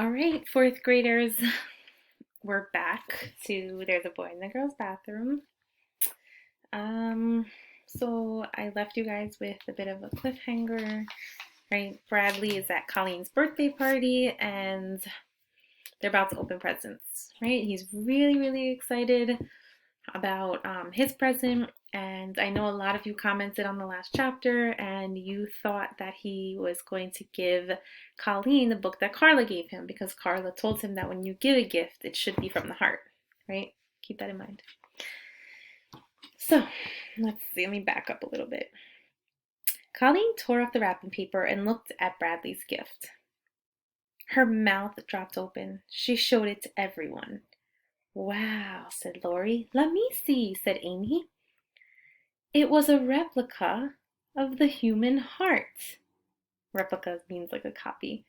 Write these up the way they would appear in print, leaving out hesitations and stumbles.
All right, fourth graders, we're back to There's a Boy in the Girls' Bathroom. Um, so I left you guys with a bit of a cliffhanger, right? Bradley is at Colleen's birthday party and they're about to open presents, right? He's really, really excited about his present. And I know a lot of you commented on the last chapter and you thought that he was going to give Colleen the book that Carla gave him because Carla told him that when you give a gift, it should be from the heart, right? Keep that in mind. So let's see, let me back up a little bit. Colleen tore off the wrapping paper and looked at Bradley's gift. Her mouth dropped open. She showed it to everyone. Wow, said Lori. Let me see, said Amy. It was a replica of the human heart. Replica means like a copy.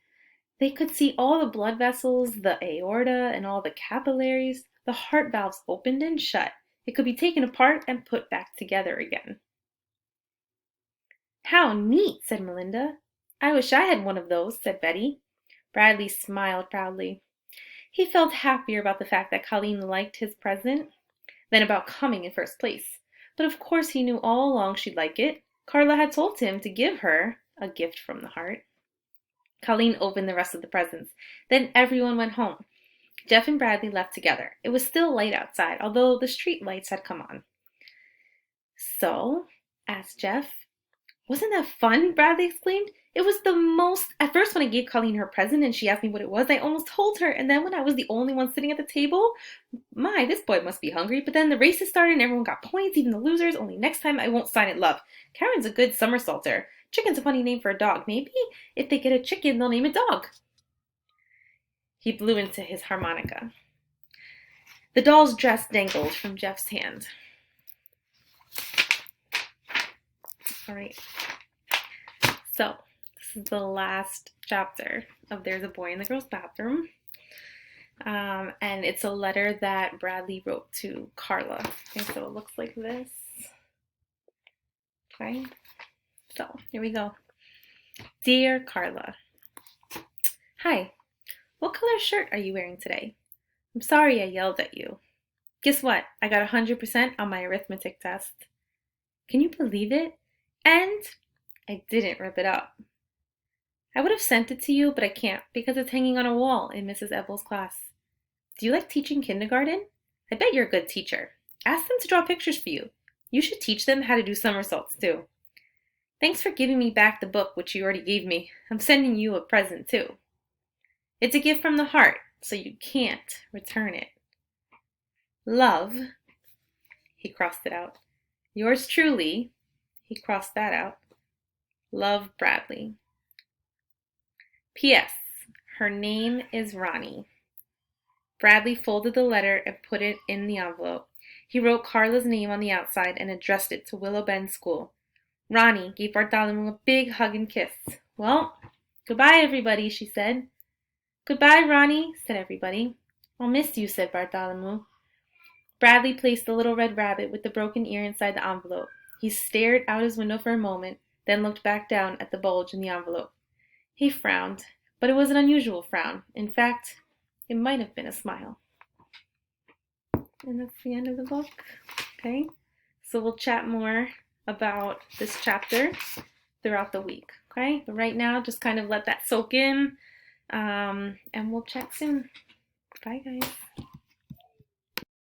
They could see all the blood vessels, the aorta, and all the capillaries. The heart valves opened and shut. It could be taken apart and put back together again. How neat, said Melinda. I wish I had one of those, said Betty. Bradley smiled proudly. He felt happier about the fact that Colleen liked his present than about coming in first place. But of course he knew all along she'd like it. Carla had told him to give her a gift from the heart. Colleen opened the rest of the presents. Then everyone went home. Jeff and Bradley left together. It was still light outside, although the street lights had come on. So, asked Jeff. Wasn't that fun? Bradley exclaimed. It was the most... At first, when I gave Colleen her present and she asked me what it was, I almost told her. And then when I was the only one sitting at the table, my, this boy must be hungry. But then the races started and everyone got points, even the losers. Only next time I won't sign it, love. Karen's a good somersaulter. Chicken's a funny name for a dog. Maybe if they get a chicken, they'll name a dog. He blew into his harmonica. The doll's dress dangled from Jeff's hand. All right. So, this is the last chapter of There's a Boy in the Girls' Bathroom. And it's a letter that Bradley wrote to Carla. Okay, so it looks like this. Okay. So, here we go. Dear Carla. Hi. What color shirt are you wearing today? I'm sorry I yelled at you. Guess what? I got 100% on my arithmetic test. Can you believe it? And I didn't rip it up. I would have sent it to you, but I can't because it's hanging on a wall in Mrs. Evel's class. Do you like teaching kindergarten? I bet you're a good teacher. Ask them to draw pictures for you. You should teach them how to do somersaults too. Thanks for giving me back the book which you already gave me. I'm sending you a present too. It's a gift from the heart, so you can't return it. Love, he crossed it out. Yours truly, he crossed that out. Love, Bradley. P.S. Her name is Ronnie. Bradley folded the letter and put it in the envelope. He wrote Carla's name on the outside and addressed it to Willow Bend School. Ronnie gave Bartholomew a big hug and kiss. Well, goodbye, everybody, she said. Goodbye, Ronnie, said everybody. I'll miss you, said Bartholomew. Bradley placed the little red rabbit with the broken ear inside the envelope. He stared out his window for a moment, then looked back down at the bulge in the envelope. He frowned, but it was an unusual frown. In fact, it might have been a smile. And that's the end of the book. Okay, so we'll chat more about this chapter throughout the week. Okay, but right now, just kind of let that soak in, and we'll chat soon. Bye, guys.